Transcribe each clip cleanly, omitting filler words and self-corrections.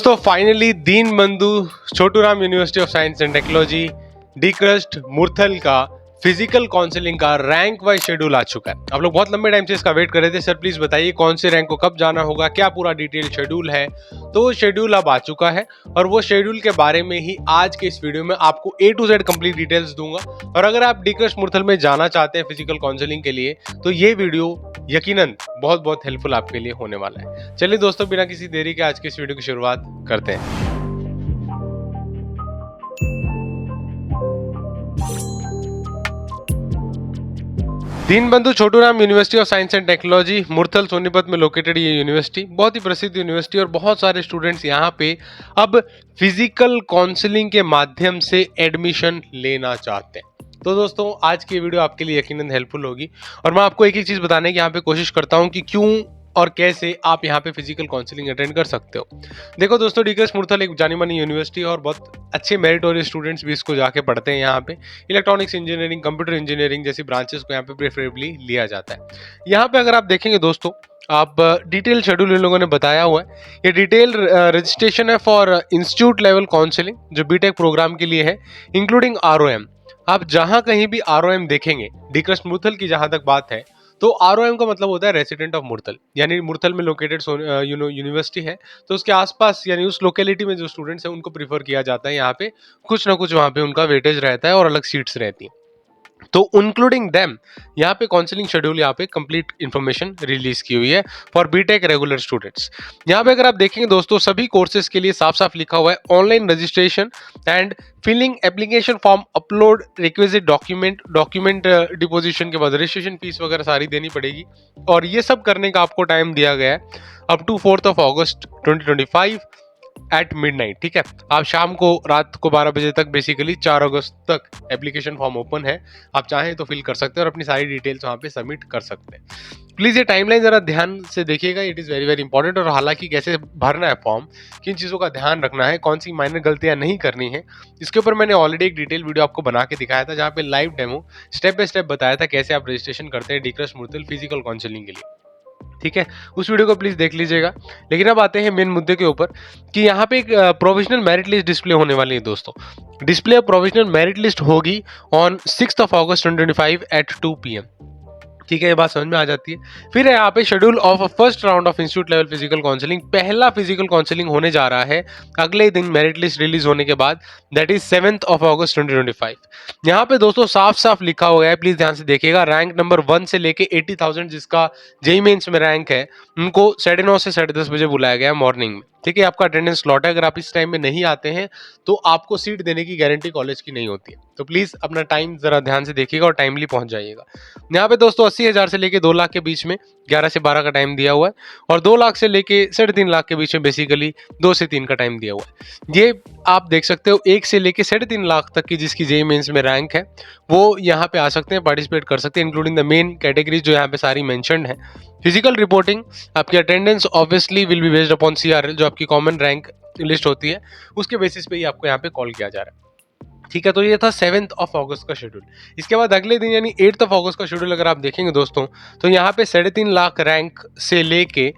तो finally Deenbandhu Chhoturam university of science and technology DCRUST Murthal का physical counselling का रैंक वाइज शेड्यूल आ चुका है। आप लोग बहुत लंबे टाइम से इसका वेट कर रहे थे, सर प्लीज बताइए कौन से रैंक को कब जाना होगा, क्या पूरा डिटेल शेड्यूल है। तो वो शेड्यूल अब आ चुका है और वो शेड्यूल के बारे में ही आज के इस वीडियो में आपको A to Z complete details दूंगा। और अगर आप डीक्रस्ट मुरथल में जाना चाहते हैं फिजिकल काउंसलिंग के लिए तो ये वीडियो यकीनन बहुत बहुत हेल्पफुल आपके लिए होने वाला है। चलिए दोस्तों, बिना किसी देरी के आज के इस वीडियो की शुरुआत करते हैं। Deenbandhu Chhoturam university of science and technology Murthal Sonipat में लोकेटेड ये यूनिवर्सिटी बहुत ही प्रसिद्ध यूनिवर्सिटी और बहुत सारे स्टूडेंट्स यहाँ पे अब फिजिकल काउंसलिंग के माध्यम से एडमिशन लेना चाहते हैं। तो दोस्तों, आज की वीडियो आपके लिए यकीनन हेल्पफुल होगी और मैं आपको एक एक चीज़ बताने की यहाँ पे कोशिश करता हूँ कि क्यों और कैसे आप यहाँ पे फिजिकल काउंसलिंग अटेंड कर सकते हो। देखो दोस्तों, डीक्रस्ट मुरथल एक जानी मानी यूनिवर्सिटी है और बहुत अच्छे मेरिटोरियस स्टूडेंट्स भी इसको जाके पढ़ते हैं। यहाँ पे इलेक्ट्रॉनिक्स इंजीनियरिंग, कंप्यूटर इंजीनियरिंग जैसी ब्रांचेस को यहाँ पे प्रेफरेबली लिया जाता है। यहाँ पे अगर आप देखेंगे दोस्तों, आप डिटेल शेड्यूल इन लोगों ने बताया हुआ है। ये डिटेल रजिस्ट्रेशन है फॉर इंस्टीट्यूट लेवल काउंसलिंग जो बीटेक प्रोग्राम के लिए है, इंक्लूडिंग ROM। आप जहां कहीं भी ROM देखेंगे, डीक्रस्ट मुरथल की जहां तक बात है, तो ROM का मतलब होता है रेसिडेंट ऑफ मुरथल, यानी मुरथल में लोकेटेड यूनिवर्सिटी है तो उसके आसपास यानी उस लोकेलिटी में जो स्टूडेंट्स हैं उनको प्रीफर किया जाता है। यहाँ पे कुछ ना कुछ वहाँ पे उनका वेटेज रहता है और अलग सीट्स रहती हैं। तो इंक्लूडिंग देम यहाँ पे काउंसलिंग शेड्यूल यहाँ पे कंप्लीट इन्फॉर्मेशन रिलीज की हुई है फॉर बीटेक रेगुलर स्टूडेंट्स। यहाँ पे अगर आप देखेंगे दोस्तों, सभी कोर्सेज के लिए साफ साफ लिखा हुआ है online registration and filling application form, upload requisite document deposition के बाद रजिस्ट्रेशन फीस वगैरह सारी देनी पड़ेगी। और ये सब करने का आपको टाइम दिया गया है up to 4 August 2025 at midnight. ठीक है, आप शाम को रात को 12 बजे तक, बेसिकली 4 अगस्त तक एप्लीकेशन फॉर्म ओपन है। आप चाहें तो फिल कर सकते हैं और अपनी सारी डिटेल्स वहाँ पे सबमिट कर सकते हैं। प्लीज़ ये टाइमलाइन ज़रा ध्यान से देखिएगा, it is very very important. और हालांकि कैसे भरना है फॉर्म, किन चीज़ों का ध्यान रखना है, कौन सी माइनर गलतियाँ नहीं करनी है, इसके ऊपर मैंने ऑलरेडी एक डिटेल वीडियो आपको बना के दिखाया था जहाँ पे live demo step by step बताया था कैसे आप रजिस्ट्रेशन करते हैं डीक्रस्ट मुरथल फिजिकल काउंसलिंग के लिए। ठीक है, उस वीडियो को प्लीज देख लीजिएगा। लेकिन अब आते हैं मेन मुद्दे के ऊपर कि यहाँ पे एक प्रोविजनल मेरिट लिस्ट डिस्प्ले होने वाली है दोस्तों। Display of provisional merit list होगी ऑन 6 अगस्त 2025 एट 2 PM। ठीक है, ये बात समझ में आ जाती है। फिर है यहाँ पे schedule of first round of institute level physical counselling. पहला फिजिकल काउंसलिंग होने जा रहा है अगले दिन मेरिट लिस्ट रिलीज होने के बाद, दैट इज 7 अगस्त 2025। यहाँ पे दोस्तों साफ साफ लिखा हुआ है, प्लीज ध्यान से देखिएगा, रैंक नंबर 1 से लेके 80,000 जिसका जेईई मेंस में रैंक है, उनको 9:30 से 10:30 बजे बुलाया गया मॉर्निंग में। ठीक है, आपका अटेंडेंस स्लॉट है। अगर आप इस टाइम में नहीं आते हैं तो आपको सीट देने की गारंटी कॉलेज की नहीं होती है। तो प्लीज अपना टाइम जरा ध्यान से देखिएगा और टाइमली पहुंच जाइएगा। यहाँ पे दोस्तों 80,000 से लेके 2 लाख के बीच में 11 से 12 का टाइम दिया हुआ है और 2 लाख से लेके 3.5 लाख के बीच में बेसिकली 2 से 3 का टाइम दिया हुआ है। ये आप देख सकते हो, 1 से लेके 3.5 लाख तक की जिसकी जेईई मेंस में रैंक है वो यहाँ पे आ सकते हैं, पार्टिसिपेट कर सकते हैं, इंक्लूडिंग द मेन कैटेगरीज जो यहाँ पे सारी मेंशन्ड है। फिजिकल रिपोर्टिंग, आपकी attendance obviously will be based upon CRL जो आपकी कॉमन रैंक लिस्ट होती है, उसके बेसिस पे ही आपको यहाँ पे कॉल किया जा रहा है। ठीक है, तो ये था 7 अगस्त का शेड्यूल। इसके बाद अगले दिन यानी 8 अगस्त का शेड्यूल अगर आप देखेंगे दोस्तों, तो यहाँ पे 3.5 लाख रैंक से लेके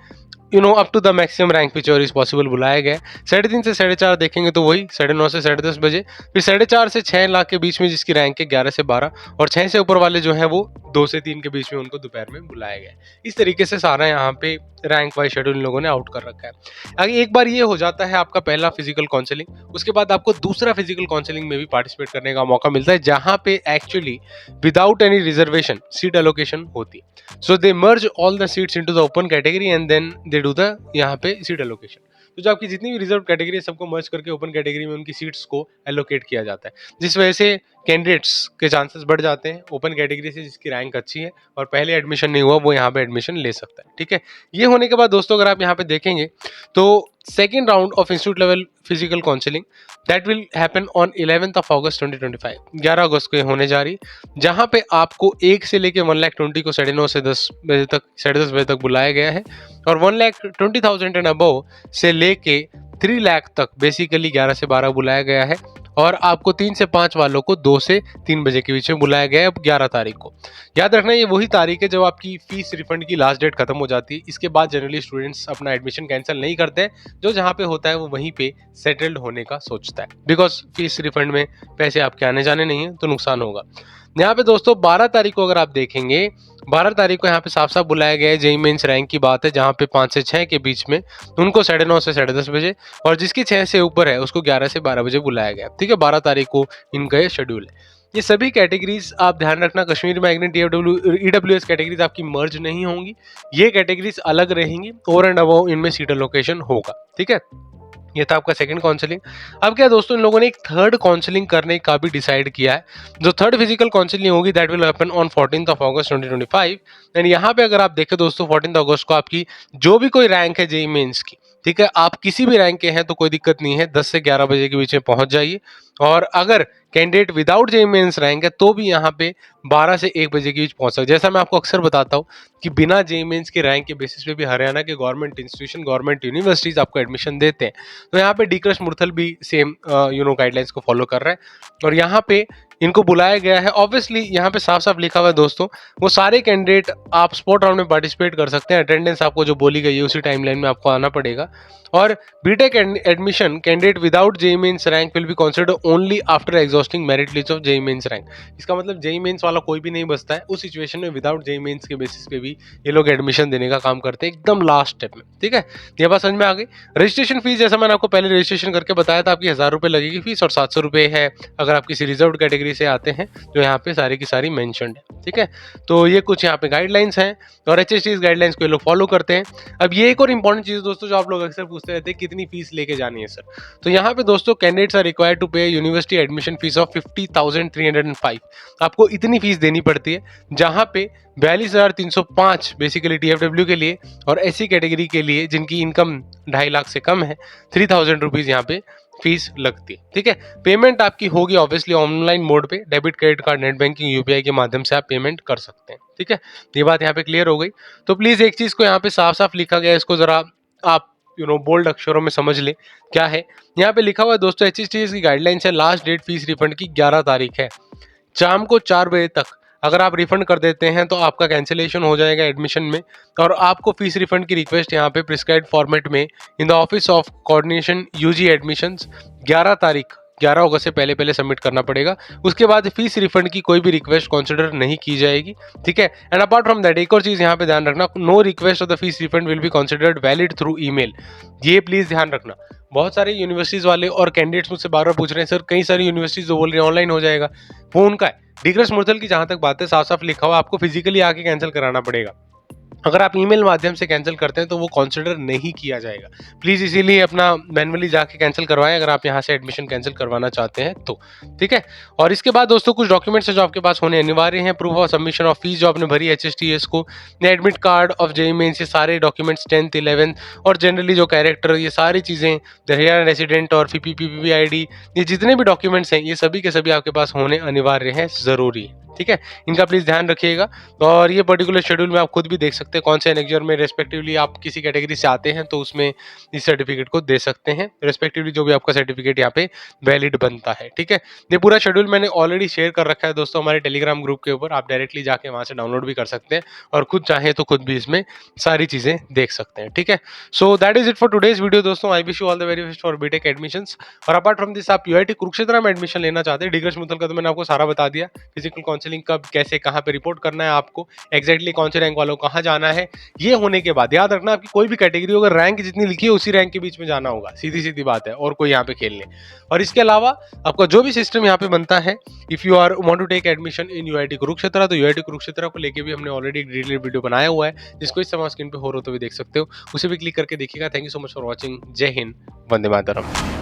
up to the maximum rank which is possible बुलाया गया है। 3.5 से 4.5 देखेंगे तो वही 9:30 से 10:30 बजे। फिर 4.5 से 6 लाख के बीच में जिसकी रैंक है 11 से 12, और 6 से ऊपर वाले जो है वो 2 से 3 के बीच में उनको दोपहर में बुलाया गया है। इस तरीके से सारा यहाँ पे रैंक वाइज शेड्यूल इन लोगों ने आउट कर रखा है। अगर एक बार ये हो जाता है आपका पहला फिजिकल काउंसलिंग, उसके बाद आपको दूसरा फिजिकल काउंसलिंग में भी पार्टिसिपेट करने का मौका मिलता है जहां पे actually without any reservation seat allocation होती है। So they merge all the seats into the open category and then they do the यहाँ पे सीट एलोकेशन। तो जो आपकी जितनी भी रिजर्व कैटेगरी है सबको मर्ज करके ओपन कैटेगरी में उनकी सीट्स को एलोकेट किया जाता है, जिस वजह से कैंडिडेट्स के चांसेस बढ़ जाते हैं ओपन कैटेगरी से जिसकी रैंक अच्छी है और पहले एडमिशन नहीं हुआ वो यहाँ पे एडमिशन ले सकता है। ठीक है, ये होने के बाद दोस्तों अगर आप यहाँ पे देखेंगे तो second round of institute level physical counselling that will happen on 11 अगस्त 2025, 11 अगस्त को होने जा रही, जहां पे आपको 1 से लेके 1,20,000 को 9:30 से 10 बजे तक 10:30 बजे तक बुलाया गया है और 1,20,000 एंड अबव से लेके 3 लाख तक बेसिकली 11 से 12 बुलाया गया है। और आपको 3 से 5 वालों को 2 से 3 बजे के बीच में बुलाया गया है अब 11 तारीख को। याद रखना ये वही तारीख है जब आपकी फीस रिफंड की लास्ट डेट खत्म हो जाती है। इसके बाद जनरली स्टूडेंट्स अपना एडमिशन कैंसिल नहीं करते हैं, जो जहाँ पे होता है वो वहीं पे सेटल्ड होने का सोचता है, बिकॉज फीस रिफंड में पैसे आपके आने जाने नहीं है तो नुकसान होगा। यहाँ पे दोस्तों 12 तारीख को अगर आप देखेंगे, 12 तारीख को यहाँ पे साफ साफ बुलाया गया है, जेईई मेंस रैंक की बात है, जहाँ पे 5 से 6 के बीच में उनको 9:30 से 10:30 बजे, और जिसकी 6 से ऊपर है उसको 11 से 12 बजे बुलाया गया। ठीक है, 12 तारीख को इनका ये शेड्यूल है। ये सभी कैटेगरीज आप ध्यान रखना, कश्मीर मैग्नेट ईडब्ल्यूएस कैटेगरीज आपकी मर्ज नहीं होंगी, ये कैटेगरीज अलग रहेंगी। ओवर एंड अबव इनमें सीट एलोकेशन होगा। ठीक है, ये था आपका सेकंड काउंसलिंग। अब क्या दोस्तों, इन लोगों ने एक थर्ड काउंसलिंग करने का भी डिसाइड किया है। जो थर्ड फिजिकल काउंसलिंग होगी that will happen on 14 August 2025। And यहाँ पे अगर आप देखें दोस्तों, 14 अगस्त को आपकी जो भी कोई रैंक है जेईई मेंस की, ठीक है, आप किसी भी रैंक के हैं तो कोई दिक्कत नहीं है, 10 से 11 बजे के बीच में पहुंच जाइए। और अगर candidate without JEE Mains rank है तो भी यहाँ पे 12 से 1 बजे के बीच पहुंच सकते। जैसा मैं आपको अक्सर बताता हूँ कि बिना जेईई मेंस के रैंक के बेसिस पे भी हरियाणा के गवर्नमेंट इंस्टीट्यूशन, गवर्नमेंट यूनिवर्सिटीज आपको एडमिशन देते हैं। तो यहाँ पे डी कृष्ण मुरथल भी सेम गाइडलाइंस को फॉलो कर रहा है और यहाँ पे इनको बुलाया गया है। ऑब्वियसली यहाँ पे साफ साफ लिखा हुआ है दोस्तों, वो सारे कैंडिडेट आप स्पोर्ट राउंड में पार्टिसिपेट कर सकते हैं। अटेंडेंस आपको जो बोली गई है उसी टाइमलाइन में आपको आना पड़ेगा। और BTech admission candidate without JEE Mains rank will be considered only after exhausting merit list of JEE Mains rank. इसका मतलब जेईई मेंस वाला कोई भी नहीं बचता है, उस सिचुएशन में विदाउट जेईई मेंस के बेसिस पे भी ये लोग एडमिशन देने का काम करते हैं एकदम लास्ट स्टेप में। ठीक है, ये बात समझ में आ गई। रजिस्ट्रेशन फीस जैसा मैंने आपको पहले रजिस्ट्रेशन करके बताया था, आपकी 1000 रुपये लगेगी फीस, और 700 रुपये है अगर आप किसी रिजर्व कैटेगरी से आते हैं, जो यहाँ पे सारी की सारी मेंशन्ड है। ठीक है, तो ये कुछ यहाँ पे गाइडलाइंस हैं और एचएसटी गाइडलाइंस को ये लोग फॉलो करते हैं। अब ये एक और इंपॉर्टेंट चीज दोस्तों जो आप लोग अक्सर पूछते रहते हैं, कितनी फीस लेके जानी है सर, तो यहाँ पे दोस्तों कैंडिडेट्स आर रिक्वायर्ड टू पे यूनिवर्सिटी एडमिशन फीस ऑफ 50,305। आपको इतनी फीस देनी पड़ती है, जहाँ पे 42,305 बेसिकली टीएफडब्ल्यू के लिए, और एससी कैटेगरी के लिए जिनकी इनकम 2.5 लाख से कम है 3,000 रुपीज यहाँ पे फीस लगती है। ठीक है, पेमेंट आपकी होगी ऑब्वियसली ऑनलाइन मोड पे, debit, credit card, net banking, UPI के माध्यम से आप पेमेंट कर सकते हैं। ठीक है, ये बात यहाँ पे क्लियर हो गई। तो प्लीज एक चीज को यहाँ पे साफ साफ लिखा गया है, इसको जरा आप बोल्ड अक्षरों में समझ ले क्या है। यहाँ पे लिखा हुआ है दोस्तों, एचएसटीएस की गाइडलाइंस है, लास्ट डेट फीस रिफंड की 11 तारीख है, शाम को 4 बजे तक अगर आप रिफंड कर देते हैं तो आपका कैंसिलेशन हो जाएगा एडमिशन में, और आपको फीस रिफंड की रिक्वेस्ट यहाँ पे प्रिस्क्राइब्ड फॉर्मेट में in the office of coordination UG admissions 11 तारीख 11 अगस्त से पहले पहले सबमिट करना पड़ेगा। उसके बाद फीस रिफंड की कोई भी रिक्वेस्ट कंसिडर नहीं की जाएगी। ठीक है, एंड अपार्ट फ्रॉम दैट एक और चीज यहाँ पे ध्यान रखना, no request of the fees refund will be considered valid through email. ये प्लीज ध्यान रखना। बहुत सारे यूनिवर्सिटीज वाले और कैंडिडेट्स मुझसे बार बार पूछ रहे हैं सर, कई सारी यूनिवर्सिटीज जो बोल रही है ऑनलाइन हो जाएगा, वो उनका है। डी कृष्ण मुरथल की जहां तक बात है, साफ साफ लिखा हुआ आपको फिजिकली आके कैंसिल कराना पड़ेगा। अगर आप ईमेल माध्यम से कैंसिल करते हैं तो वो कंसिडर नहीं किया जाएगा। प्लीज इसीलिए अपना मैनुअली जाके कैंसिल करवाएं अगर आप यहाँ से एडमिशन कैंसिल करवाना चाहते हैं तो। ठीक है, और इसके बाद दोस्तों कुछ डॉक्यूमेंट्स जो आपके पास होने अनिवार्य हैं, proof of submission of fees जो आपने भरी एचएसटीएस को, admit card of JEE Mains, ये सारे डॉक्यूमेंट्स 10th 11th और जनरली जो कैरेक्टर, ये सारी चीजें, हरियाणा रेसिडेंट और पीपीआईडी, ये जितने भी डॉक्यूमेंट्स हैं ये सभी के सभी आपके पास होने अनिवार्य हैं, जरूरी है। ठीक है, इनका प्लीज ध्यान रखिएगा। और ये पर्टिकुलर शेड्यूल में आप खुद भी देख सकते हैं कौन से एनेक्जर में रेस्पेक्टिवली आप किसी कैटेगरी से आते हैं तो उसमें इस सर्टिफिकेट को दे सकते हैं, रेस्पेक्टिवली जो भी आपका सर्टिफिकेट यहाँ पे वैलिड बनता है। ठीक है, ये पूरा शेड्यूल मैंने ऑलरेडी शेयर कर रखा है दोस्तों हमारे टेलीग्राम ग्रुप के ऊपर, आप डायरेक्टली जाके वहां से डाउनलोड भी कर सकते हैं और खुद चाहे तो खुद भी इसमें सारी चीजें देख सकते हैं। ठीक है, so that is it for today's video दोस्तों। I wish you all the very best for BTech admissions. और अपार्ट फ्रॉम दिस आप यूआईटी कुरुक्षेत्र में एडमिशन लेना चाहते हैं, डी कृष्ण मुरथल का तो मैंने आपको सारा बता दिया, फिजिकल काउंसलिंग कब कैसे कहाँ पे रिपोर्ट करना है आपको, एग्जैक्टली कौन से रैंक वालों को कहाँ जाना है। ये होने के बाद याद रखना आपकी कोई भी कैटेगरी अगर रैंक जितनी लिखी है उसी रैंक के बीच में जाना होगा, सीधी सीधी बात है, और कोई यहाँ पे खेलने। और इसके अलावा आपका जो भी सिस्टम यहाँ पे बनता है, if you are want to take admission in UIT Kurukshetra, तो यूआईटी कुरुक्षेत्र को लेके भी हमने ऑलरेडी एक डिटेल्ड वीडियो बनाया हुआ है, जिसको इस समय स्क्रीन पे हो रहा तो भी देख सकते हो, उसे भी क्लिक करके देखिएगा। Thank you so much for watching. जय हिंद, वंदे मातरम।